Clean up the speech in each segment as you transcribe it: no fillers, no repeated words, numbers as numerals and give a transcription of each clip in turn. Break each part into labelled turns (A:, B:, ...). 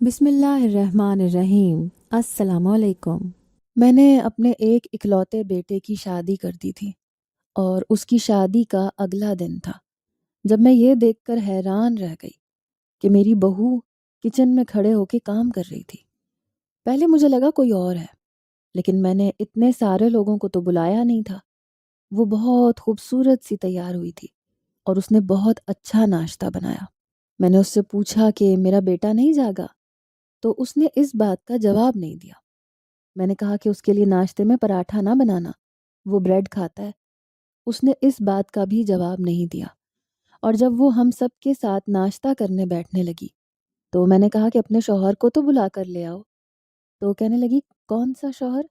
A: بسم اللہ الرحمن الرحیم۔ السلام علیکم۔ میں نے اپنے ایک اکلوتے بیٹے کی شادی کر دی تھی اور اس کی شادی کا اگلا دن تھا جب میں یہ دیکھ کر حیران رہ گئی کہ میری بہو کچن میں کھڑے ہو کے کام کر رہی تھی۔ پہلے مجھے لگا کوئی اور ہے، لیکن میں نے اتنے سارے لوگوں کو تو بلایا نہیں تھا۔ وہ بہت خوبصورت سی تیار ہوئی تھی اور اس نے بہت اچھا ناشتہ بنایا۔ میں نے اس سے پوچھا کہ میرا بیٹا نہیں جاگا، تو اس نے اس بات کا جواب نہیں دیا۔ میں نے کہا کہ اس کے لیے ناشتے میں پراٹھا نہ بنانا، وہ بریڈ کھاتا ہے۔ اس نے اس بات کا بھی جواب نہیں دیا۔ اور جب وہ ہم سب کے ساتھ ناشتہ کرنے بیٹھنے لگی تو میں نے کہا کہ اپنے شوہر کو تو بلا کر لے آؤ۔ تو کہنے لگی، کون سا شوہر؟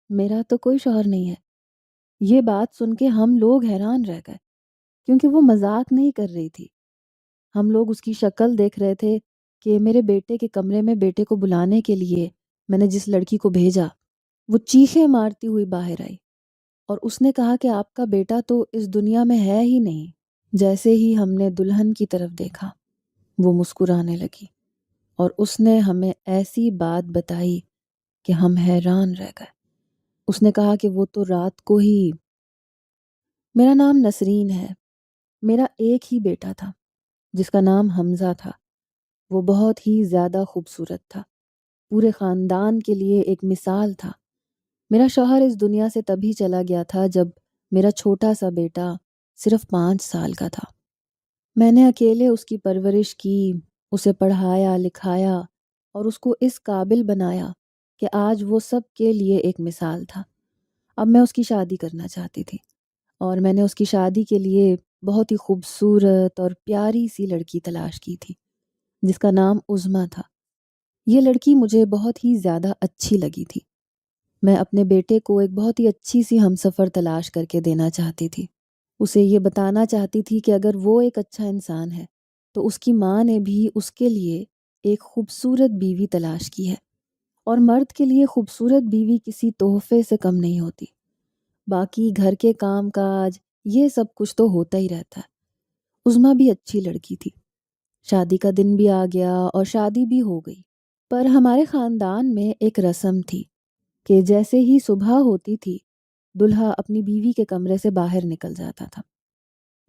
A: میرا تو کوئی شوہر نہیں ہے۔ یہ بات سن کے ہم لوگ حیران رہ گئے، کیونکہ وہ مذاق نہیں کر رہی تھی۔ ہم لوگ اس کی شکل دیکھ رہے تھے کہ میرے بیٹے کے کمرے میں بیٹے کو بلانے کے لیے میں نے جس لڑکی کو بھیجا وہ چیخیں مارتی ہوئی باہر آئی اور اس نے کہا کہ آپ کا بیٹا تو اس دنیا میں ہے ہی نہیں۔ جیسے ہی ہم نے دلہن کی طرف دیکھا وہ مسکرانے لگی اور اس نے ہمیں ایسی بات بتائی کہ ہم حیران رہ گئے۔ اس نے کہا کہ وہ تو رات کو ہی… میرا نام نسرین ہے۔ میرا ایک ہی بیٹا تھا جس کا نام حمزہ تھا۔ وہ بہت ہی زیادہ خوبصورت تھا، پورے خاندان کے لیے ایک مثال تھا۔ میرا شوہر اس دنیا سے تبھی چلا گیا تھا جب میرا چھوٹا سا بیٹا صرف 5 سال کا تھا۔ میں نے اکیلے اس کی پرورش کی، اسے پڑھایا لکھایا اور اس کو اس قابل بنایا کہ آج وہ سب کے لیے ایک مثال تھا۔ اب میں اس کی شادی کرنا چاہتی تھی اور میں نے اس کی شادی کے لیے بہت ہی خوبصورت اور پیاری سی لڑکی تلاش کی تھی جس کا نام عظمیٰ تھا۔ یہ لڑکی مجھے بہت ہی زیادہ اچھی لگی تھی۔ میں اپنے بیٹے کو ایک بہت ہی اچھی سی ہمسفر تلاش کر کے دینا چاہتی تھی۔ اسے یہ بتانا چاہتی تھی کہ اگر وہ ایک اچھا انسان ہے تو اس کی ماں نے بھی اس کے لیے ایک خوبصورت بیوی تلاش کی ہے، اور مرد کے لیے خوبصورت بیوی کسی تحفے سے کم نہیں ہوتی۔ باقی گھر کے کام کاج یہ سب کچھ تو ہوتا ہی رہتا ہے۔ عظمیٰ بھی اچھی لڑکی تھی۔ شادی کا دن بھی آ گیا اور شادی بھی ہو گئی، پر ہمارے خاندان میں ایک رسم تھی کہ جیسے ہی صبح ہوتی تھی دلہا اپنی بیوی کے کمرے سے باہر نکل جاتا تھا۔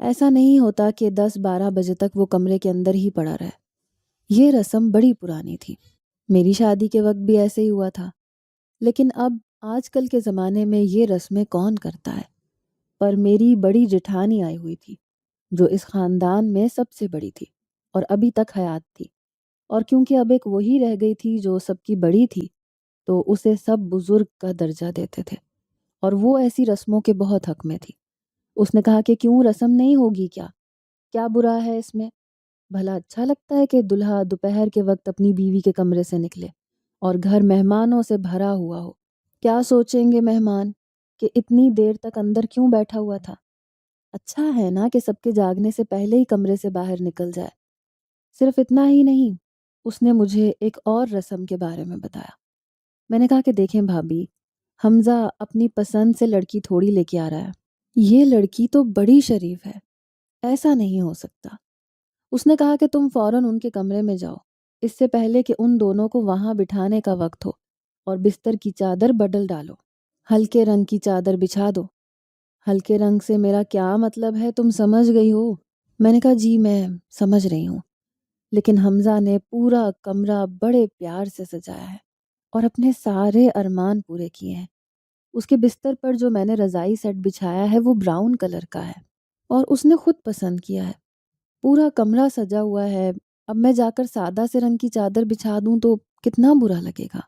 A: ایسا نہیں ہوتا کہ 10-12 بجے تک وہ کمرے کے اندر ہی پڑا رہے۔ یہ رسم بڑی پرانی تھی۔ میری شادی کے وقت بھی ایسے ہی ہوا تھا، لیکن اب آج کل کے زمانے میں یہ رسمیں کون کرتا ہے؟ پر میری بڑی جٹھانی آئی ہوئی تھی جو اس خاندان میں سب سے بڑی تھی اور ابھی تک حیات تھی، اور کیونکہ اب ایک وہی رہ گئی تھی جو سب کی بڑی تھی تو اسے سب بزرگ کا درجہ دیتے تھے، اور وہ ایسی رسموں کے بہت حق میں تھی۔ اس نے کہا کہ کیوں رسم نہیں ہوگی؟ کیا برا ہے اس میں؟ بھلا اچھا لگتا ہے کہ دلہا دوپہر کے وقت اپنی بیوی کے کمرے سے نکلے اور گھر مہمانوں سے بھرا ہوا ہو؟ کیا سوچیں گے مہمان کہ اتنی دیر تک اندر کیوں بیٹھا ہوا تھا؟ اچھا ہے نا کہ سب کے جاگنے سے پہلے ہی کمرے سے باہر نکل جائے۔ صرف اتنا ہی نہیں، اس نے مجھے ایک اور رسم کے بارے میں بتایا۔ میں نے کہا کہ دیکھیں بھابھی، حمزہ اپنی پسند سے لڑکی تھوڑی لے کے آ رہا ہے۔ یہ لڑکی تو بڑی شریف ہے، ایسا نہیں ہو سکتا۔ اس نے کہا کہ تم فوراً ان کے کمرے میں جاؤ، اس سے پہلے کہ ان دونوں کو وہاں بٹھانے کا وقت ہو، اور بستر کی چادر بدل ڈالو، ہلکے رنگ کی چادر بچھا دو۔ ہلکے رنگ سے میرا کیا مطلب ہے، تم سمجھ گئی ہو؟ میں نے کہا جی میں سمجھ رہی ہوں، لیکن حمزہ نے پورا کمرہ بڑے پیار سے سجایا ہے اور اپنے سارے ارمان پورے کیے ہیں۔ اس کے بستر پر جو میں نے رضائی سیٹ بچھایا ہے وہ براؤن کلر کا ہے اور اس نے خود پسند کیا ہے۔ پورا کمرہ سجا ہوا ہے، اب میں جا کر سادہ سے رنگ کی چادر بچھا دوں تو کتنا برا لگے گا۔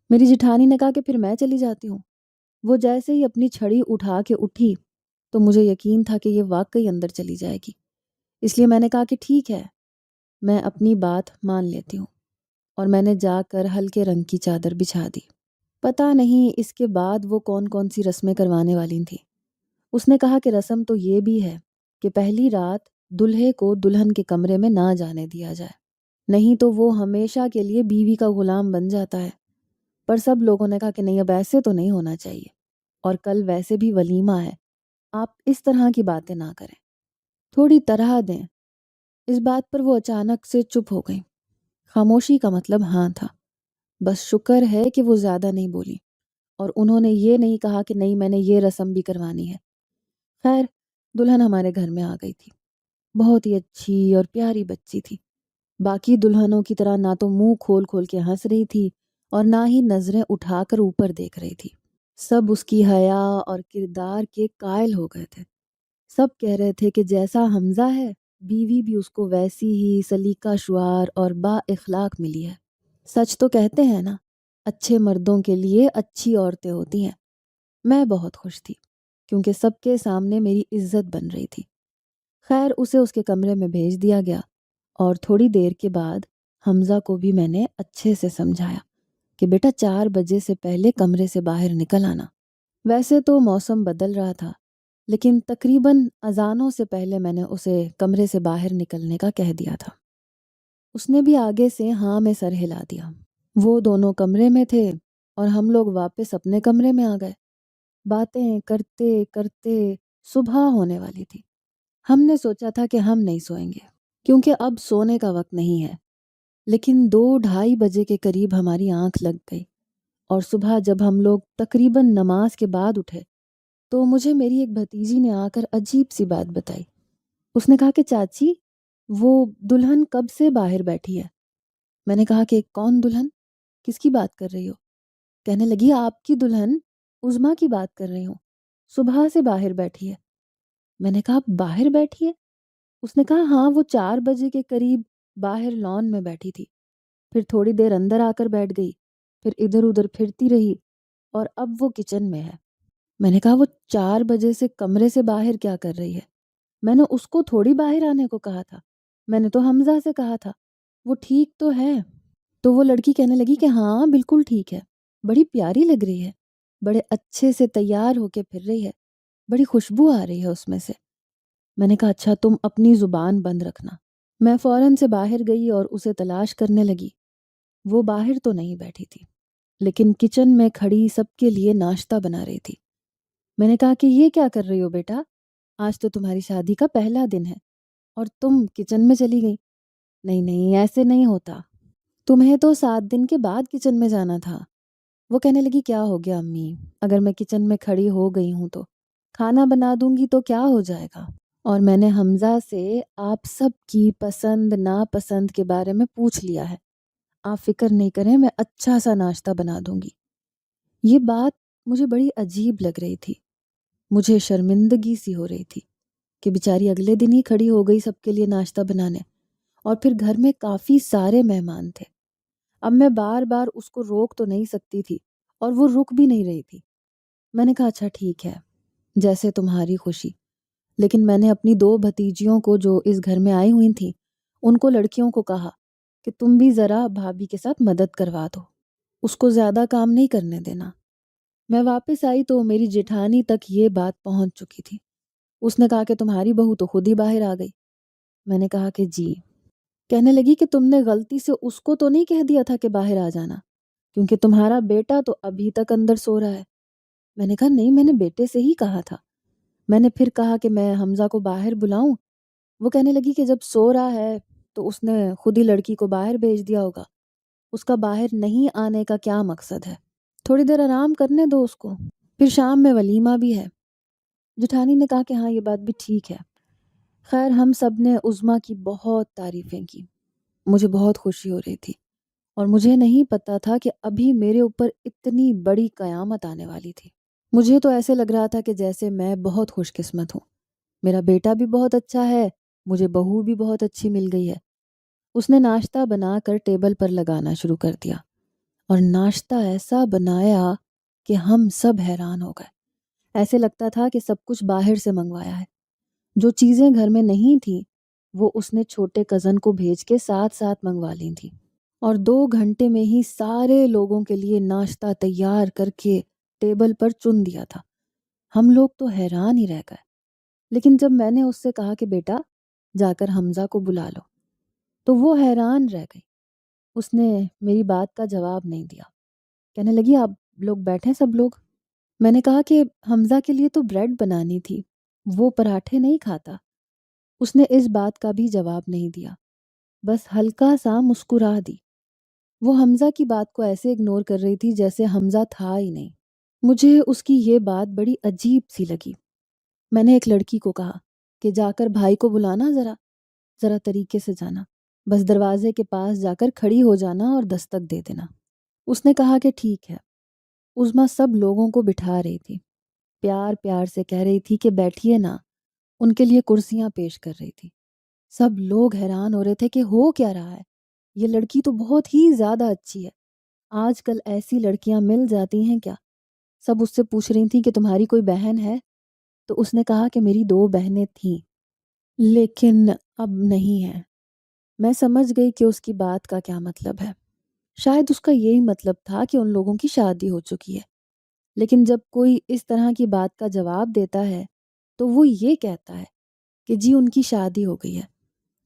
A: میری جٹھانی نے کہا کہ پھر میں چلی جاتی ہوں۔ وہ جیسے ہی اپنی چھڑی اٹھا کے اٹھی تو مجھے یقین تھا کہ یہ واقعی اندر چلی جائے گی، اس لیے میں نے کہا کہ ٹھیک ہے، میں اپنی بات مان لیتی ہوں، اور میں نے جا کر ہلکے رنگ کی چادر بچھا دی۔ پتہ نہیں اس کے بعد وہ کون کون سی رسمیں کروانے والی تھیں۔ اس نے کہا کہ رسم تو یہ بھی ہے کہ پہلی رات دلہے کو دلہن کے کمرے میں نہ جانے دیا جائے، نہیں تو وہ ہمیشہ کے لیے بیوی کا غلام بن جاتا ہے۔ پر سب لوگوں نے کہا کہ نہیں، اب ایسے تو نہیں ہونا چاہیے، اور کل ویسے بھی ولیمہ ہے، آپ اس طرح کی باتیں نہ کریں، تھوڑی طرح دیں۔ اس بات پر وہ اچانک سے چپ ہو گئی۔ خاموشی کا مطلب ہاں تھا۔ بس شکر ہے کہ وہ زیادہ نہیں بولی اور انہوں نے یہ نہیں کہا کہ نہیں میں نے یہ رسم بھی کروانی ہے۔ خیر، دلہن ہمارے گھر میں آ گئی تھی۔ بہت ہی اچھی اور پیاری بچی تھی۔ باقی دلہنوں کی طرح نہ تو منہ کھول کھول کے ہنس رہی تھی اور نہ ہی نظریں اٹھا کر اوپر دیکھ رہی تھی۔ سب اس کی حیا اور کردار کے قائل ہو گئے تھے۔ سب کہہ رہے تھے کہ جیسا حمزہ ہے بیوی بھی اس کو ویسی ہی سلیقہ شعار اور با اخلاق ملی ہے۔ سچ تو کہتے ہیں نا، اچھے مردوں کے لیے اچھی عورتیں ہوتی ہیں۔ میں بہت خوش تھی کیونکہ سب کے سامنے میری عزت بن رہی تھی۔ خیر، اسے اس کے کمرے میں بھیج دیا گیا اور تھوڑی دیر کے بعد حمزہ کو بھی میں نے اچھے سے سمجھایا کہ بیٹا 4 بجے سے پہلے کمرے سے باہر نکل آنا۔ ویسے تو موسم بدل رہا تھا لیکن تقریباً اذانوں سے پہلے میں نے اسے کمرے سے باہر نکلنے کا کہہ دیا تھا۔ اس نے بھی آگے سے ہاں میں سر ہلا دیا۔ وہ دونوں کمرے میں تھے اور ہم لوگ واپس اپنے کمرے میں آ گئے۔ باتیں کرتے کرتے صبح ہونے والی تھی۔ ہم نے سوچا تھا کہ ہم نہیں سوئیں گے کیونکہ اب سونے کا وقت نہیں ہے، لیکن 2-2:30 بجے کے قریب ہماری آنکھ لگ گئی اور صبح جب ہم لوگ تقریباً نماز کے بعد اٹھے تو مجھے میری ایک بھتیجی نے آ کر عجیب سی بات بتائی۔ اس نے کہا کہ چاچی، وہ دلہن کب سے باہر بیٹھی ہے؟ میں نے کہا کہ کون دلہن؟ کس کی بات کر رہی ہو؟ کہنے لگی آپ کی دلہن عظمیٰ کی بات کر رہی ہوں، صبح سے باہر بیٹھی ہے۔ میں نے کہا باہر بیٹھی ہے؟ اس نے کہا ہاں، وہ 4 بجے کے قریب باہر لان میں بیٹھی تھی، پھر تھوڑی دیر اندر آ کر بیٹھ گئی، پھر ادھر ادھر پھرتی رہی اور اب وہ کچن میں ہے۔ میں نے کہا وہ 4 بجے سے کمرے سے باہر کیا کر رہی ہے؟ میں نے اس کو تھوڑی باہر آنے کو کہا تھا، میں نے تو حمزہ سے کہا تھا، وہ ٹھیک تو ہے۔ تو وہ لڑکی کہنے لگی کہ ہاں بالکل ٹھیک ہے، بڑی پیاری لگ رہی ہے، بڑے اچھے سے تیار ہو کے پھر رہی ہے، بڑی خوشبو آ رہی ہے اس میں سے۔ میں نے کہا اچھا تم اپنی زبان بند رکھنا۔ میں فوراً سے باہر گئی اور اسے تلاش کرنے لگی۔ وہ باہر تو نہیں بیٹھی تھی لیکن کچن میں کھڑی سب کے لیے ناشتہ بنا رہی تھی۔ میں نے کہا کہ یہ کیا کر رہی ہو بیٹا؟ آج تو تمہاری شادی کا پہلا دن ہے اور تم کچن میں چلی گئی۔ نہیں نہیں، ایسے نہیں ہوتا، تمہیں تو 7 دن کے بعد کچن میں جانا تھا۔ وہ کہنے لگی کیا ہو گیا امی، اگر میں کچن میں کھڑی ہو گئی ہوں تو کھانا بنا دوں گی تو کیا ہو جائے گا؟ اور میں نے حمزہ سے آپ سب کی پسند ناپسند کے بارے میں پوچھ لیا ہے، آپ فکر نہیں کریں، میں اچھا سا ناشتہ بنا دوں گی۔ یہ بات مجھے بڑی عجیب لگ رہی تھی، مجھے شرمندگی سی ہو رہی تھی کہ بیچاری اگلے دن ہی کھڑی ہو گئی سب کے لیے ناشتہ بنانے، اور پھر گھر میں کافی سارے مہمان تھے۔ اب میں بار بار اس کو روک تو نہیں سکتی تھی اور وہ رک بھی نہیں رہی تھی۔ میں نے کہا اچھا ٹھیک ہے، جیسے تمہاری خوشی، لیکن میں نے اپنی 2 بھتیجیوں کو جو اس گھر میں آئی ہوئی تھیں ان کو لڑکیوں کو کہا کہ تم بھی ذرا بھابھی کے ساتھ مدد کروا دو، اس کو زیادہ کام نہیں کرنے دینا۔ میں واپس آئی تو میری جیٹھانی تک یہ بات پہنچ چکی تھی۔ اس نے کہا کہ تمہاری بہو تو خود ہی باہر آ گئی۔ میں نے کہا کہ جی۔ کہنے لگی کہ تم نے غلطی سے اس کو تو نہیں کہہ دیا تھا کہ باہر آ جانا، کیونکہ تمہارا بیٹا تو ابھی تک اندر سو رہا ہے۔ میں نے کہا نہیں، میں نے بیٹے سے ہی کہا تھا۔ میں نے پھر کہا کہ میں حمزہ کو باہر بلاؤں؟ وہ کہنے لگی کہ جب سو رہا ہے تو اس نے خود ہی لڑکی کو باہر بھیج دیا ہوگا، اس کا باہر نہیں آنے کا کیا مقصد ہے، تھوڑی دیر آرام کرنے دو اس کو، پھر شام میں ولیمہ بھی ہے۔ جٹھانی نے کہا کہ ہاں یہ بات بھی ٹھیک ہے۔ خیر، ہم سب نے عظمیٰ کی بہت تعریفیں کی، مجھے بہت خوشی ہو رہی تھی اور مجھے نہیں پتا تھا کہ ابھی میرے اوپر اتنی بڑی قیامت آنے والی تھی۔ مجھے تو ایسے لگ رہا تھا کہ جیسے میں بہت خوش قسمت ہوں، میرا بیٹا بھی بہت اچھا ہے، مجھے بہو بھی بہت اچھی مل گئی ہے۔ اس نے ناشتہ بنا کر ٹیبل پر لگانا شروع کر دیا اور ناشتہ ایسا بنایا کہ ہم سب حیران ہو گئے۔ ایسے لگتا تھا کہ سب کچھ باہر سے منگوایا ہے۔ جو چیزیں گھر میں نہیں تھیں وہ اس نے چھوٹے کزن کو بھیج کے ساتھ ساتھ منگوا لی تھیں، اور 2 گھنٹے میں ہی سارے لوگوں کے لیے ناشتہ تیار کر کے ٹیبل پر چن دیا تھا۔ ہم لوگ تو حیران ہی رہ گئے، لیکن جب میں نے اس سے کہا کہ بیٹا جا کر حمزہ کو بلا لو تو وہ حیران رہ گئی۔ اس نے میری بات کا جواب نہیں دیا، کہنے لگی آپ لوگ بیٹھیں سب لوگ۔ میں نے کہا کہ حمزہ کے لیے تو بریڈ بنانی تھی، وہ پراٹھے نہیں کھاتا۔ اس نے اس بات کا بھی جواب نہیں دیا، بس ہلکا سا مسکرا دی۔ وہ حمزہ کی بات کو ایسے اگنور کر رہی تھی جیسے حمزہ تھا ہی نہیں۔ مجھے اس کی یہ بات بڑی عجیب سی لگی۔ میں نے ایک لڑکی کو کہا کہ جا کر بھائی کو بلانا، ذرا طریقے سے جانا، بس دروازے کے پاس جا کر کھڑی ہو جانا اور دستک دے دینا۔ اس نے کہا کہ ٹھیک ہے۔ عظمیٰ سب لوگوں کو بٹھا رہی تھی، پیار پیار سے کہہ رہی تھی کہ بیٹھیے نا، ان کے لیے کرسیاں پیش کر رہی تھی۔ سب لوگ حیران ہو رہے تھے کہ ہو کیا رہا ہے، یہ لڑکی تو بہت ہی زیادہ اچھی ہے، آج کل ایسی لڑکیاں مل جاتی ہیں کیا؟ سب اس سے پوچھ رہی تھیں کہ تمہاری کوئی بہن ہے؟ تو اس نے کہا کہ میری 2 بہنیں تھیں لیکن اب نہیں ہیں۔ میں سمجھ گئی کہ اس کی بات کا کیا مطلب ہے۔ شاید اس کا یہی مطلب تھا کہ ان لوگوں کی شادی ہو چکی ہے، لیکن جب کوئی اس طرح کی بات کا جواب دیتا ہے تو وہ یہ کہتا ہے کہ جی ان کی شادی ہو گئی ہے،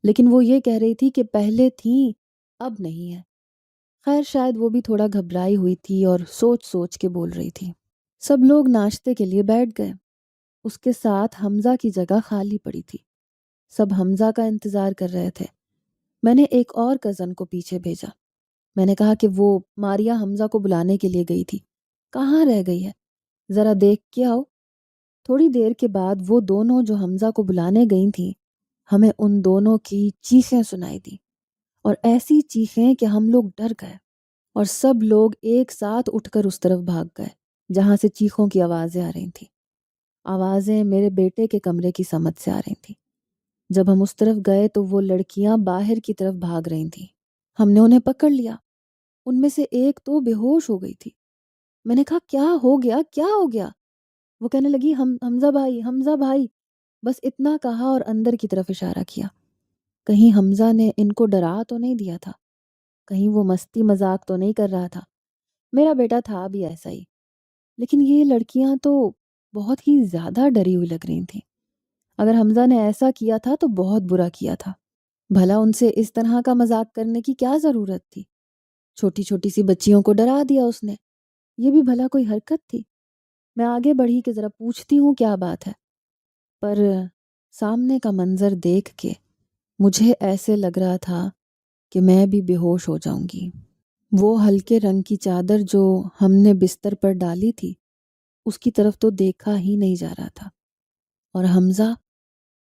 A: لیکن وہ یہ کہہ رہی تھی کہ پہلے تھیں اب نہیں ہے۔ خیر شاید وہ بھی تھوڑا گھبرائی ہوئی تھی اور سوچ سوچ کے بول رہی تھی۔ سب لوگ ناشتے کے لیے بیٹھ گئے۔ اس کے ساتھ حمزہ کی جگہ خالی پڑی تھی۔ سب حمزہ کا انتظار کر رہے تھے۔ میں نے ایک اور کزن کو پیچھے بھیجا۔ میں نے کہا کہ وہ ماریا حمزہ کو بلانے کے لیے گئی تھی، کہاں رہ گئی ہے، ذرا دیکھ کے آؤ۔ تھوڑی دیر کے بعد وہ دونوں جو حمزہ کو بلانے گئی تھیں، ہمیں ان دونوں کی چیخیں سنائی دی، اور ایسی چیخیں کہ ہم لوگ ڈر گئے، اور سب لوگ ایک ساتھ اٹھ کر اس طرف بھاگ گئے جہاں سے چیخوں کی آوازیں آ رہی تھیں۔ آوازیں میرے بیٹے کے کمرے کی سمت سے آ رہی تھیں۔ جب ہم اس طرف گئے تو وہ لڑکیاں باہر کی طرف بھاگ رہی تھیں۔ ہم نے انہیں پکڑ لیا۔ ان میں سے ایک تو بے ہوش ہو گئی تھی۔ میں نے کہا کیا ہو گیا، کیا ہو گیا؟ وہ کہنے لگی حمزہ بھائی، حمزہ بھائی، بس اتنا کہا اور اندر کی طرف اشارہ کیا۔ کہیں حمزہ نے ان کو ڈرا تو نہیں دیا تھا، کہیں وہ مستی مذاق تو نہیں کر رہا تھا۔ میرا بیٹا تھا بھی ایسا ہی، لیکن یہ لڑکیاں تو بہت ہی زیادہ ڈری ہوئی لگ رہی تھیں۔ اگر حمزہ نے ایسا کیا تھا تو بہت برا کیا تھا۔ بھلا ان سے اس طرح کا مذاق کرنے کی کیا ضرورت تھی؟ چھوٹی چھوٹی سی بچیوں کو ڈرا دیا اس نے، یہ بھی بھلا کوئی حرکت تھی؟ میں آگے بڑھی کہ ذرا پوچھتی ہوں کیا بات ہے، پر سامنے کا منظر دیکھ کے مجھے ایسے لگ رہا تھا کہ میں بھی بے ہوش ہو جاؤں گی۔ وہ ہلکے رنگ کی چادر جو ہم نے بستر پر ڈالی تھی، اس کی طرف تو دیکھا ہی نہیں جا رہا تھا، اور حمزہ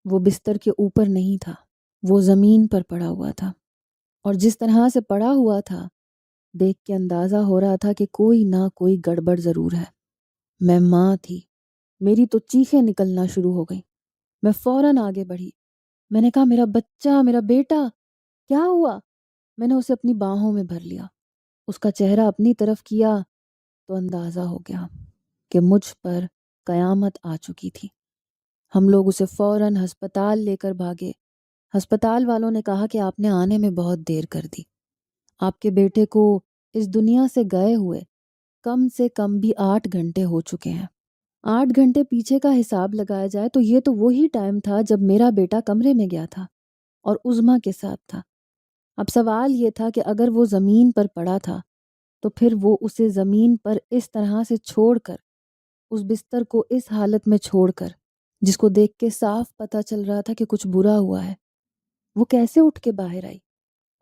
A: وہ بستر کے اوپر نہیں تھا، وہ زمین پر پڑا ہوا تھا، اور جس طرح سے پڑا ہوا تھا دیکھ کے اندازہ ہو رہا تھا کہ کوئی نہ کوئی گڑبڑ ضرور ہے۔ میں ماں تھی، میری تو چیخیں نکلنا شروع ہو گئیں۔ میں فوراً آگے بڑھی۔ میں نے کہا میرا بچہ، میرا بیٹا، کیا ہوا؟ میں نے اسے اپنی باہوں میں بھر لیا، اس کا چہرہ اپنی طرف کیا تو اندازہ ہو گیا کہ مجھ پر قیامت آ چکی تھی۔ ہم لوگ اسے فوراً ہسپتال لے کر بھاگے۔ ہسپتال والوں نے کہا کہ آپ نے آنے میں بہت دیر کر دی، آپ کے بیٹے کو اس دنیا سے گئے ہوئے کم سے کم بھی 8 گھنٹے ہو چکے ہیں۔ 8 گھنٹے پیچھے کا حساب لگایا جائے تو یہ تو وہی ٹائم تھا جب میرا بیٹا کمرے میں گیا تھا اور عظمیٰ کے ساتھ تھا۔ اب سوال یہ تھا کہ اگر وہ زمین پر پڑا تھا تو پھر وہ اسے زمین پر اس طرح سے چھوڑ کر، اس بستر کو اس حالت میں چھوڑ کر، جس کو دیکھ کے صاف پتہ چل رہا تھا کہ کچھ برا ہوا ہے، وہ کیسے اٹھ کے باہر آئی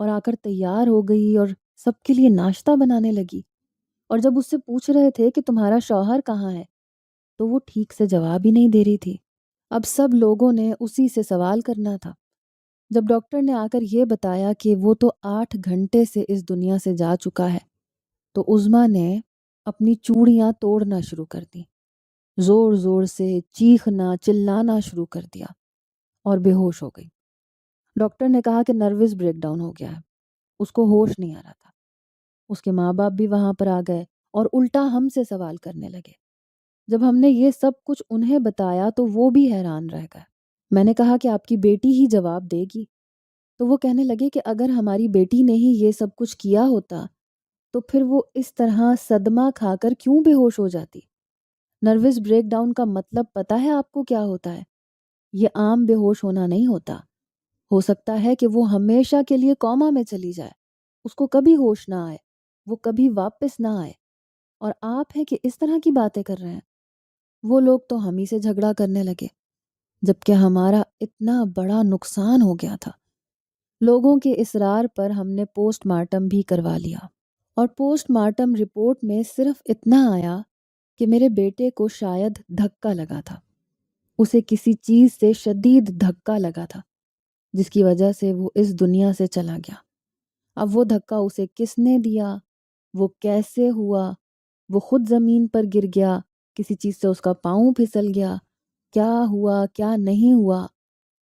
A: اور آ کر تیار ہو گئی اور سب کے لیے ناشتہ بنانے لگی؟ اور جب اس سے پوچھ رہے تھے کہ تمہارا شوہر کہاں ہے تو وہ ٹھیک سے جواب ہی نہیں دے رہی تھی۔ اب سب لوگوں نے اسی سے سوال کرنا تھا۔ جب ڈاکٹر نے آ کر یہ بتایا کہ وہ تو 8 گھنٹے سے اس دنیا سے جا چکا ہے، تو عظمیٰ نے اپنی چوڑیاں توڑنا شروع کر دیں، زور زور سے چیخنا چلانا شروع کر دیا اور بے ہوش ہو گئی۔ ڈاکٹر نے کہا کہ نروس بریک ڈاؤن ہو گیا ہے، اس کو ہوش نہیں آ رہا تھا۔ اس کے ماں باپ بھی وہاں پر آ گئے اور الٹا ہم سے سوال کرنے لگے۔ جب ہم نے یہ سب کچھ انہیں بتایا تو وہ بھی حیران رہ گئے۔ میں نے کہا کہ آپ کی بیٹی ہی جواب دے گی، تو وہ کہنے لگے کہ اگر ہماری بیٹی نے ہی یہ سب کچھ کیا ہوتا تو پھر وہ اس طرح صدمہ کھا کر کیوں بے ہوش ہو جاتی؟ نروس بریک ڈاؤن کا مطلب پتہ ہے آپ کو کیا ہوتا ہے؟ یہ عام بے ہوش ہونا نہیں ہوتا۔ ہو سکتا ہے کہ وہ ہمیشہ کے لیے کوما میں چلی جائے، اس کو کبھی ہوش نہ آئے، وہ کبھی واپس نہ آئے، اور آپ ہیں کہ اس طرح کی باتیں کر رہے ہیں۔ وہ لوگ تو ہم ہی سے جھگڑا کرنے لگے، جبکہ ہمارا اتنا بڑا نقصان ہو گیا تھا۔ لوگوں کے اصرار پر ہم نے پوسٹ مارٹم بھی کروا لیا۔ اور پوسٹ مارٹم رپورٹ میں صرف اتنا آیا کہ میرے بیٹے کو شاید دھکا لگا تھا، اسے کسی چیز سے شدید دھکا لگا تھا جس کی وجہ سے وہ اس دنیا سے چلا گیا۔ اب وہ دھکا اسے کس نے دیا، وہ کیسے ہوا، وہ خود زمین پر گر گیا، کسی چیز سے اس کا پاؤں پھسل گیا، کیا ہوا کیا نہیں ہوا،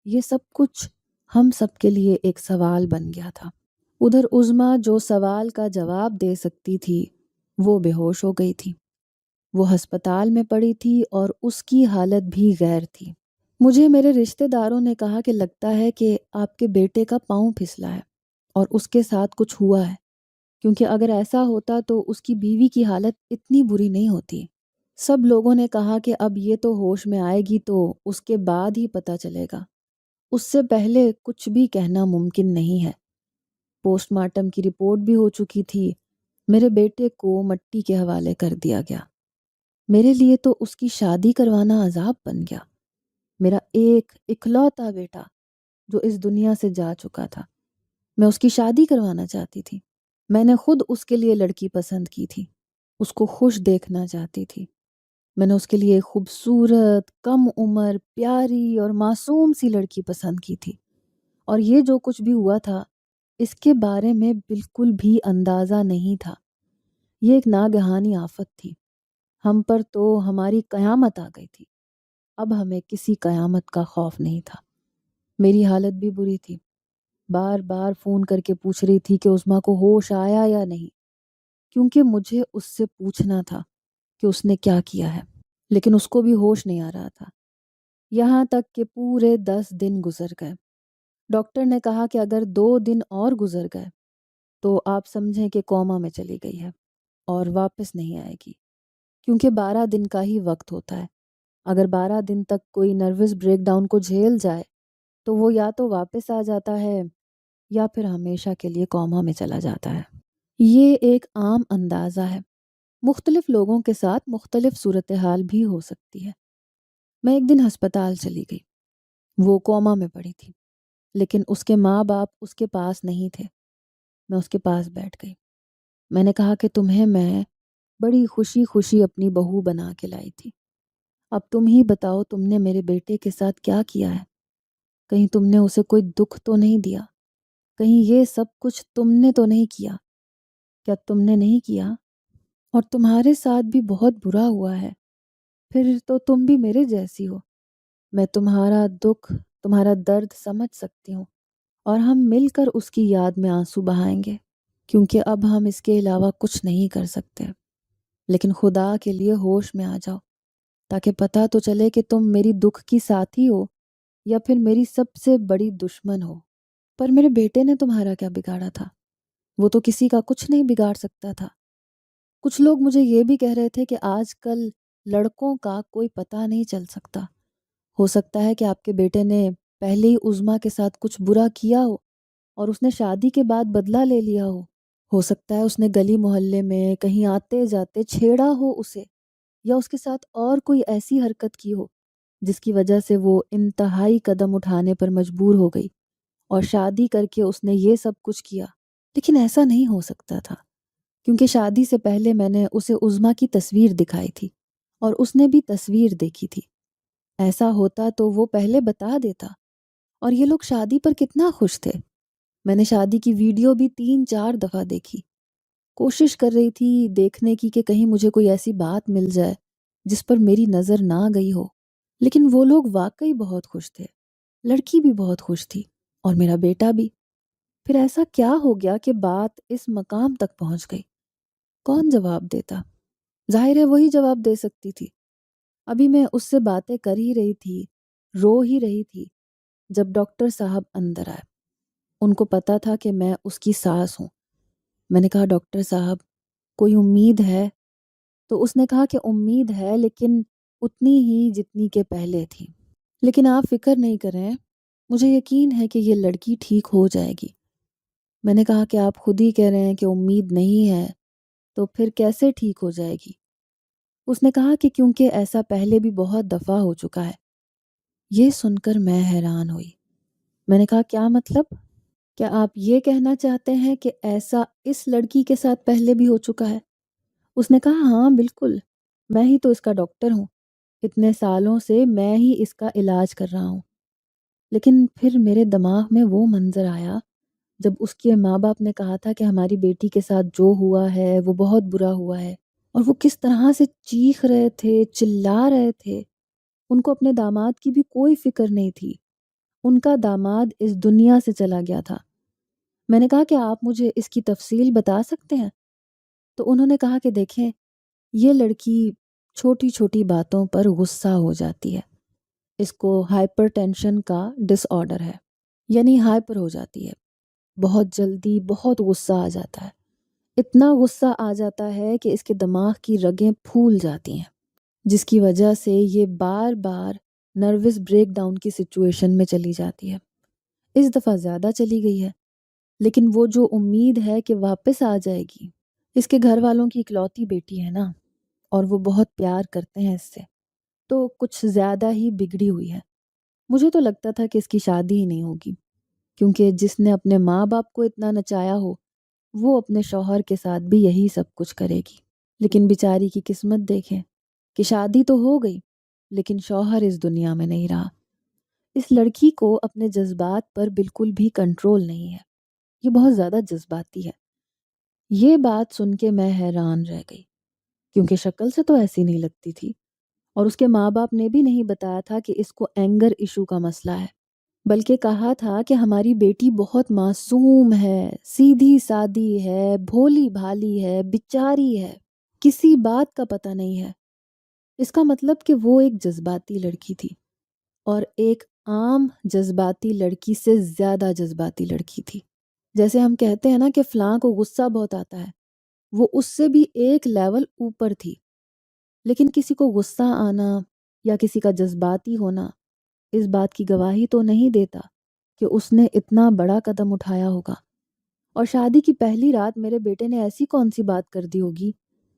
A: یہ سب کچھ ہم سب کے لیے ایک سوال بن گیا تھا۔ ادھر عظمیٰ جو سوال کا جواب دے سکتی تھی وہ بے ہوش ہو گئی تھی، وہ ہسپتال میں پڑی تھی اور اس کی حالت بھی غیر تھی۔ مجھے میرے رشتہ داروں نے کہا کہ لگتا ہے کہ آپ کے بیٹے کا پاؤں پھسلا ہے اور اس کے ساتھ کچھ ہوا ہے، کیونکہ اگر ایسا ہوتا تو اس کی بیوی کی حالت اتنی بری نہیں ہوتی۔ سب لوگوں نے کہا کہ اب یہ تو ہوش میں آئے گی تو اس کے بعد ہی پتہ چلے گا، اس سے پہلے کچھ بھی کہنا ممکن نہیں ہے۔ پوسٹ مارٹم کی رپورٹ بھی ہو چکی تھی، میرے بیٹے کو مٹی کے حوالے کر دیا گیا۔ میرے لیے تو اس کی شادی کروانا عذاب بن گیا۔ میرا ایک اکلوتا بیٹا جو اس دنیا سے جا چکا تھا، میں اس کی شادی کروانا چاہتی تھی۔ میں نے خود اس کے لیے لڑکی پسند کی تھی، اس کو خوش دیکھنا چاہتی تھی۔ میں نے اس کے لیے خوبصورت، کم عمر، پیاری اور معصوم سی لڑکی پسند کی تھی، اور یہ جو کچھ بھی ہوا تھا اس کے بارے میں بالکل بھی اندازہ نہیں تھا۔ یہ ایک ناگہانی آفت تھی، ہم پر تو ہماری قیامت آ گئی تھی۔ اب ہمیں کسی قیامت کا خوف نہیں تھا۔ میری حالت بھی بری تھی، بار بار فون کر کے پوچھ رہی تھی کہ عظمیٰ کو ہوش آیا یا نہیں، کیونکہ مجھے اس سے پوچھنا تھا کہ اس نے کیا کیا ہے، لیکن اس کو بھی ہوش نہیں آ رہا تھا۔ یہاں تک کہ پورے 10 دن گزر گئے۔ ڈاکٹر نے کہا کہ اگر 2 دن اور گزر گئے تو آپ سمجھیں کہ کوما میں چلی گئی ہے اور واپس نہیں آئے گی، کیونکہ 12 دن کا ہی وقت ہوتا ہے۔ اگر 12 دن تک کوئی نروس بریک ڈاؤن کو جھیل جائے تو وہ یا تو واپس آ جاتا ہے یا پھر ہمیشہ کے لیے کوما میں چلا جاتا ہے۔ یہ ایک عام اندازہ ہے، مختلف لوگوں کے ساتھ مختلف صورتحال بھی ہو سکتی ہے۔ میں ایک دن ہسپتال چلی گئی، وہ کوما میں پڑی تھی، لیکن اس کے ماں باپ اس کے پاس نہیں تھے۔ میں اس کے پاس بیٹھ گئی، میں نے کہا کہ تمہیں میں بڑی خوشی خوشی اپنی بہو بنا کے لائی تھی، اب تم ہی بتاؤ تم نے میرے بیٹے کے ساتھ کیا کیا ہے؟ کہیں تم نے اسے کوئی دکھ تو نہیں دیا؟ کہیں یہ سب کچھ تم نے تو نہیں کیا؟ کیا تم نے نہیں کیا؟ اور تمہارے ساتھ بھی بہت برا ہوا ہے، پھر تو تم بھی میرے جیسی ہو۔ میں تمہارا دکھ، تمہارا درد سمجھ سکتی ہوں، اور ہم مل کر اس کی یاد میں آنسو بہائیں گے، کیونکہ اب ہم اس کے علاوہ کچھ نہیں کر سکتے۔ لیکن خدا کے لیے ہوش میں آ جاؤ، تاکہ پتہ تو چلے کہ تم میری دکھ کی ساتھی ہو یا پھر میری سب سے بڑی دشمن ہو۔ پر میرے بیٹے نے تمہارا کیا بگاڑا تھا؟ وہ تو کسی کا کچھ نہیں بگاڑ سکتا تھا۔ کچھ لوگ مجھے یہ بھی کہہ رہے تھے کہ آج کل لڑکوں کا کوئی پتہ نہیں چل سکتا، ہو سکتا ہے کہ آپ کے بیٹے نے پہلے ہی عظمیٰ کے ساتھ کچھ برا کیا ہو اور اس نے شادی کے بعد بدلہ لے لیا ہو سکتا ہے اس نے گلی محلے میں کہیں آتے جاتے چھیڑا ہو اسے، یا اس کے ساتھ اور کوئی ایسی حرکت کی ہو جس کی وجہ سے وہ انتہائی قدم اٹھانے پر مجبور ہو گئی اور شادی کر کے اس نے یہ سب کچھ کیا۔ لیکن ایسا نہیں ہو سکتا تھا، کیونکہ شادی سے پہلے میں نے اسے عظمیٰ کی تصویر دکھائی تھی اور اس نے بھی تصویر دیکھی تھی۔ ایسا ہوتا تو وہ پہلے بتا دیتا، اور یہ لوگ شادی پر کتنا خوش تھے۔ میں نے شادی کی ویڈیو بھی 3-4 دفعہ دیکھی، کوشش کر رہی تھی دیکھنے کی کہ کہیں مجھے کوئی ایسی بات مل جائے جس پر میری نظر نہ گئی ہو، لیکن وہ لوگ واقعی بہت خوش تھے، لڑکی بھی بہت خوش تھی اور میرا بیٹا بھی۔ پھر ایسا کیا ہو گیا کہ بات اس مقام تک پہنچ گئی؟ کون جواب دیتا؟ ظاہر ہے وہی جواب دے سکتی تھی۔ ابھی میں اس سے باتیں کر ہی رہی تھی، رو ہی رہی تھی، جب ڈاکٹر صاحب اندر آئے۔ ان کو پتا تھا کہ میں اس کی ساس ہوں۔ میں نے کہا ڈاکٹر صاحب کوئی امید ہے؟ تو اس نے کہا کہ امید ہے، لیکن اتنی ہی جتنی کہ پہلے تھی، لیکن آپ فکر نہیں کریں، مجھے یقین ہے کہ یہ لڑکی ٹھیک ہو جائے گی۔ میں نے کہا کہ آپ خود ہی کہہ رہے ہیں کہ امید نہیں ہے، تو پھر کیسے ٹھیک ہو جائے گی؟ اس نے کہا کہ کیونکہ ایسا پہلے بھی بہت دفعہ ہو چکا ہے۔ یہ سن کر میں حیران ہوئی۔ میں نے کہا کیا مطلب؟ کیا آپ یہ کہنا چاہتے ہیں کہ ایسا اس لڑکی کے ساتھ پہلے بھی ہو چکا ہے؟ اس نے کہا ہاں بالکل، میں ہی تو اس کا ڈاکٹر ہوں، اتنے سالوں سے میں ہی اس کا علاج کر رہا ہوں۔ لیکن پھر میرے دماغ میں وہ منظر آیا جب اس کے ماں باپ نے کہا تھا کہ ہماری بیٹی کے ساتھ جو ہوا ہے وہ بہت برا ہوا ہے، اور وہ کس طرح سے چیخ رہے تھے، چلا رہے تھے۔ ان کو اپنے داماد کی بھی کوئی فکر نہیں تھی، ان کا داماد اس دنیا سے چلا گیا تھا۔ میں نے کہا کہ آپ مجھے اس کی تفصیل بتا سکتے ہیں؟ تو انہوں نے کہا کہ دیکھیں، یہ لڑکی چھوٹی چھوٹی باتوں پر غصہ ہو جاتی ہے، اس کو ہائپر ٹینشن کا ڈس آرڈر ہے، یعنی ہائپر ہو جاتی ہے، بہت جلدی بہت غصہ آ جاتا ہے، اتنا غصہ آ جاتا ہے کہ اس کے دماغ کی رگیں پھول جاتی ہیں، جس کی وجہ سے یہ بار بار نروس بریک ڈاؤن کی سچویشن میں چلی جاتی ہے۔ اس دفعہ زیادہ چلی گئی ہے، لیکن وہ جو امید ہے کہ واپس آ جائے گی، اس کے گھر والوں کی اکلوتی بیٹی ہے نا، اور وہ بہت پیار کرتے ہیں اس سے، تو کچھ زیادہ ہی بگڑی ہوئی ہے۔ مجھے تو لگتا تھا کہ اس کی شادی ہی نہیں ہوگی، کیونکہ جس نے اپنے ماں باپ کو اتنا نچایا ہو وہ اپنے شوہر کے ساتھ بھی یہی سب کچھ کرے گی۔ لیکن بیچاری کی قسمت دیکھیں کہ شادی تو ہو گئی لیکن شوہر اس دنیا میں نہیں رہا۔ اس لڑکی کو اپنے جذبات پر بالکل بھی کنٹرول نہیں ہے، یہ بہت زیادہ جذباتی ہے۔ یہ بات سن کے میں حیران رہ گئی، کیونکہ شکل سے تو ایسی نہیں لگتی تھی، اور اس کے ماں باپ نے بھی نہیں بتایا تھا کہ اس کو اینگر ایشو کا مسئلہ ہے، بلکہ کہا تھا کہ ہماری بیٹی بہت معصوم ہے، سیدھی سادی ہے، بھولی بھالی ہے، بیچاری ہے، کسی بات کا پتہ نہیں ہے۔ اس کا مطلب کہ وہ ایک جذباتی لڑکی تھی، اور ایک عام جذباتی لڑکی سے زیادہ جذباتی لڑکی تھی۔ جیسے ہم کہتے ہیں نا کہ فلاں کو غصہ بہت آتا ہے، وہ اس سے بھی ایک لیول اوپر تھی۔ لیکن کسی کو غصہ آنا یا کسی کا جذباتی ہونا اس بات کی گواہی تو نہیں دیتا کہ اس نے اتنا بڑا قدم اٹھایا ہوگا، اور شادی کی پہلی رات میرے بیٹے نے ایسی کون سی بات کر دی ہوگی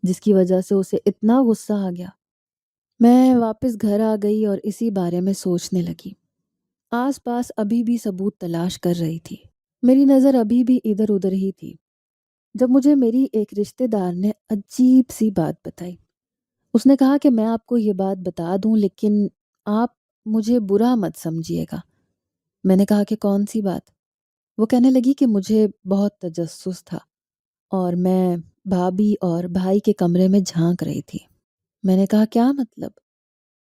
A: جس کی وجہ سے اسے اتنا غصہ آ گیا۔ میں واپس گھر آ گئی اور اسی بارے میں سوچنے لگی۔ آس پاس ابھی بھی ثبوت تلاش کر رہی تھی، میری نظر ابھی بھی ادھر ادھر ہی تھی، جب مجھے میری ایک رشتہ دار نے عجیب سی بات بتائی۔ اس نے کہا کہ میں آپ کو یہ بات بتا دوں لیکن آپ مجھے برا مت سمجھیے گا۔ میں نے کہا کہ کون سی بات؟ وہ کہنے لگی کہ مجھے بہت تجسس تھا اور میں بھابھی اور بھائی کے کمرے میں جھانک رہی تھی۔ میں نے کہا کیا مطلب؟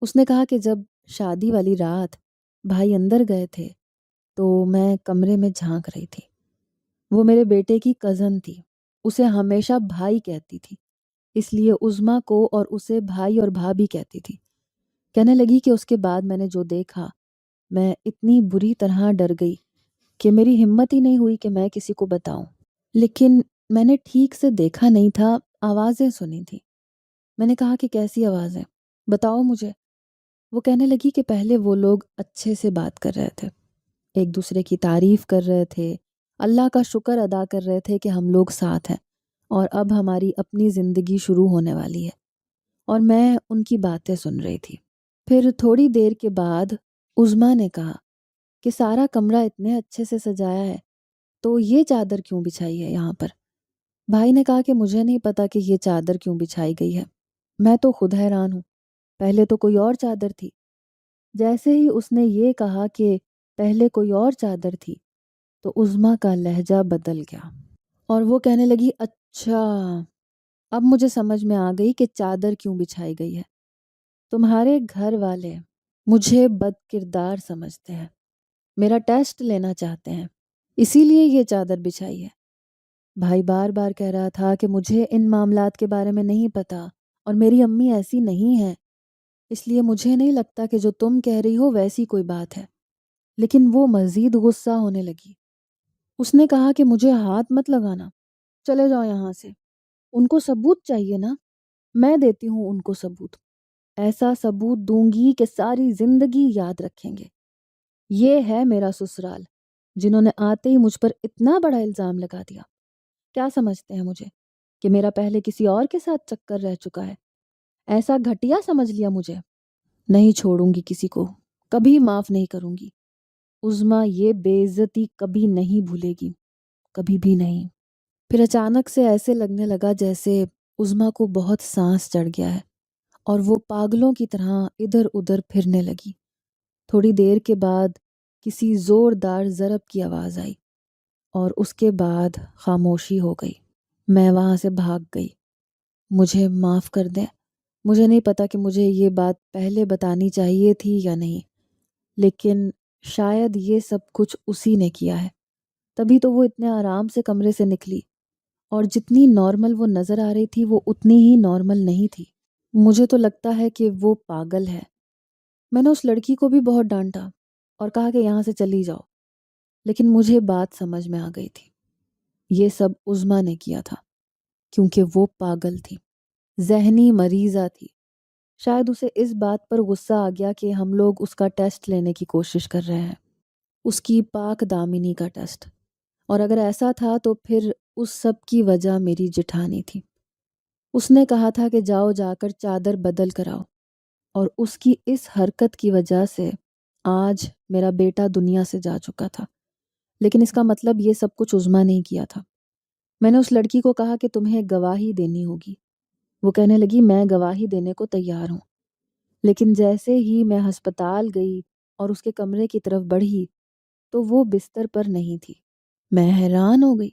A: اس نے کہا کہ جب شادی والی رات بھائی اندر گئے تھے تو میں کمرے میں جھانک رہی تھی۔ وہ میرے بیٹے کی کزن تھی، اسے ہمیشہ بھائی کہتی تھی، اس لیے عظمیٰ کو اور اسے بھائی اور بھابھی کہتی تھی۔ کہنے لگی کہ اس کے بعد میں نے جو دیکھا، میں اتنی بری طرح ڈر گئی کہ میری ہمت ہی نہیں ہوئی کہ میں کسی کو بتاؤں۔ لیکن میں نے ٹھیک سے دیکھا نہیں تھا، آوازیں سنی تھی۔ میں نے کہا کہ کیسی آوازیں؟ بتاؤ مجھے۔ وہ کہنے لگی کہ پہلے وہ لوگ اچھے سے بات کر رہے تھے، ایک دوسرے کی تعریف کر رہے تھے، اللہ کا شکر ادا کر رہے تھے کہ ہم لوگ ساتھ ہیں اور اب ہماری اپنی زندگی شروع ہونے والی ہے، اور میں ان کی باتیں سن رہی تھی۔ پھر تھوڑی دیر کے بعد عظمیٰ نے کہا کہ سارا کمرہ اتنے اچھے سے سجایا ہے تو یہ چادر کیوں بچھائی ہے یہاں پر؟ بھائی نے کہا کہ مجھے نہیں پتا کہ یہ چادر کیوں بچھائی گئی ہے، میں تو خود حیران ہوں، پہلے تو کوئی اور چادر تھی۔ جیسے ہی اس نے یہ کہا کہ پہلے کوئی اور چادر تھی تو عظمیٰ کا لہجہ بدل گیا، اور وہ کہنے لگی اچھا، اب مجھے سمجھ میں آ گئی کہ چادر کیوں بچھائی گئی ہے۔ تمہارے گھر والے مجھے بد کردار سمجھتے ہیں، میرا ٹیسٹ لینا چاہتے ہیں، اسی لیے یہ چادر بچھائی ہے۔ بھائی بار بار کہہ رہا تھا کہ مجھے ان معاملات کے بارے میں نہیں پتا، اور میری امی ایسی نہیں ہے، اس لیے مجھے نہیں لگتا کہ جو تم کہہ رہی ہو ویسی کوئی بات ہے۔ لیکن وہ مزید غصہ ہونے لگی۔ اس نے کہا کہ مجھے ہاتھ مت لگانا، چلے جاؤ یہاں سے، ان کو ثبوت چاہیے نا، میں دیتی ہوں ان کو ثبوت، ایسا ثبوت دوں گی کہ ساری زندگی یاد رکھیں گے۔ یہ ہے میرا سسرال، جنہوں نے آتے ہی مجھ پر اتنا بڑا الزام لگا دیا۔ کیا سمجھتے ہیں مجھے کہ میرا پہلے کسی اور کے ساتھ چکر رہ چکا ہے؟ ایسا گھٹیا سمجھ لیا مجھے؟ نہیں چھوڑوں گی کسی کو، کبھی معاف نہیں کروں گی۔ عظمیٰ یہ بے عزتی کبھی نہیں بھولے گی، کبھی بھی نہیں۔ پھر اچانک سے ایسے لگنے لگا جیسے عظمیٰ کو بہت سانس چڑھ گیا ہے اور وہ پاگلوں کی طرح ادھر ادھر پھرنے لگی۔ تھوڑی دیر کے بعد کسی زوردار ضرب کی آواز آئی اور اس کے بعد خاموشی ہو گئی۔ میں وہاں سے بھاگ گئی۔ مجھے معاف کر دیں، مجھے نہیں پتا کہ مجھے یہ بات پہلے بتانی چاہیے تھی یا نہیں، لیکن شاید یہ سب کچھ اسی نے کیا ہے، تبھی تو وہ اتنے آرام سے کمرے سے نکلی، اور جتنی نارمل وہ نظر آ رہی تھی وہ اتنی ہی نارمل نہیں تھی۔ مجھے تو لگتا ہے کہ وہ پاگل ہے۔ میں نے اس لڑکی کو بھی بہت ڈانٹا اور کہا کہ یہاں سے چلی جاؤ، لیکن مجھے بات سمجھ میں آ گئی تھی۔ یہ سب عظمیٰ نے کیا تھا، کیونکہ وہ پاگل تھی، ذہنی مریضہ تھی۔ شاید اسے اس بات پر غصہ آ گیا کہ ہم لوگ اس کا ٹیسٹ لینے کی کوشش کر رہے ہیں، اس کی پاک دامنی کا ٹیسٹ، اور اگر ایسا تھا تو پھر اس سب کی وجہ میری جٹھانی تھی۔ اس نے کہا تھا کہ جاؤ جا کر چادر بدل کر آؤ، اور اس کی اس حرکت کی وجہ سے آج میرا بیٹا دنیا سے جا چکا تھا۔ لیکن اس کا مطلب یہ سب کچھ عظمیٰ نے کیا تھا۔ میں نے اس لڑکی کو کہا کہ تمہیں گواہی دینی ہوگی۔ وہ کہنے لگی میں گواہی دینے کو تیار ہوں، لیکن جیسے ہی میں ہسپتال گئی اور اس کے کمرے کی طرف بڑھی تو وہ بستر پر نہیں تھی۔ میں حیران ہو گئی۔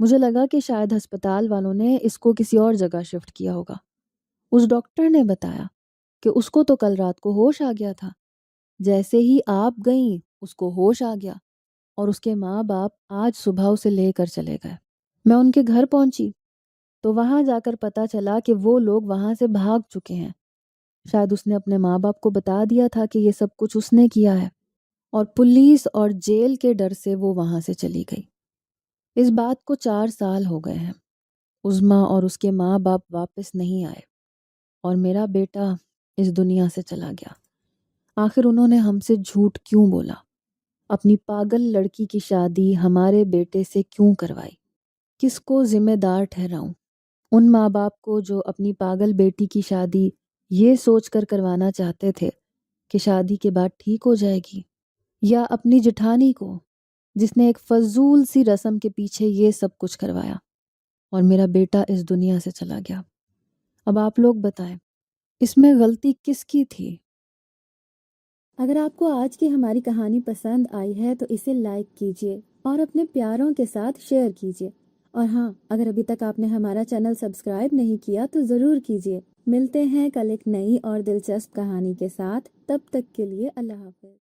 A: مجھے لگا کہ شاید ہسپتال والوں نے اس کو کسی اور جگہ شفٹ کیا ہوگا۔ اس ڈاکٹر نے بتایا کہ اس کو تو کل رات کو ہوش آ گیا تھا، جیسے ہی آپ گئیں اس کو ہوش آ گیا، اور اس کے ماں باپ آج صبح اسے لے کر چلے گئے۔ میں ان کے گھر پہنچی تو وہاں جا کر پتا چلا کہ وہ لوگ وہاں سے بھاگ چکے ہیں۔ شاید اس نے اپنے ماں باپ کو بتا دیا تھا کہ یہ سب کچھ اس نے کیا ہے، اور پولیس اور جیل کے ڈر سے وہ وہاں سے چلی گئی۔ اس بات کو 4 سال ہو گئے ہیں۔ عظمیٰ اور اس کے ماں باپ واپس نہیں آئے، اور میرا بیٹا اس دنیا سے چلا گیا۔ آخر انہوں نے ہم سے جھوٹ کیوں بولا؟ اپنی پاگل لڑکی کی شادی ہمارے بیٹے سے کیوں کروائی؟ کس کو ذمہ دار ٹھہراؤں؟ ان ماں باپ کو جو اپنی پاگل بیٹی کی شادی یہ سوچ کر کروانا چاہتے تھے کہ شادی کے بعد ٹھیک ہو جائے گی، یا اپنی جٹھانی کو جس نے ایک فضول سی رسم کے پیچھے یہ سب کچھ کروایا اور میرا بیٹا اس دنیا سے چلا گیا؟ اب آپ لوگ بتائیں، اس میں غلطی کس کی تھی؟
B: اگر آپ کو آج کی ہماری کہانی پسند آئی ہے تو اسے لائک کیجیے اور اپنے پیاروں کے ساتھ شیئر کیجیے، اور ہاں، اگر ابھی تک آپ نے ہمارا چینل سبسکرائب نہیں کیا تو ضرور کیجیے۔ ملتے ہیں کل ایک نئی اور دلچسپ کہانی کے ساتھ، تب تک کے لیے اللہ حافظ۔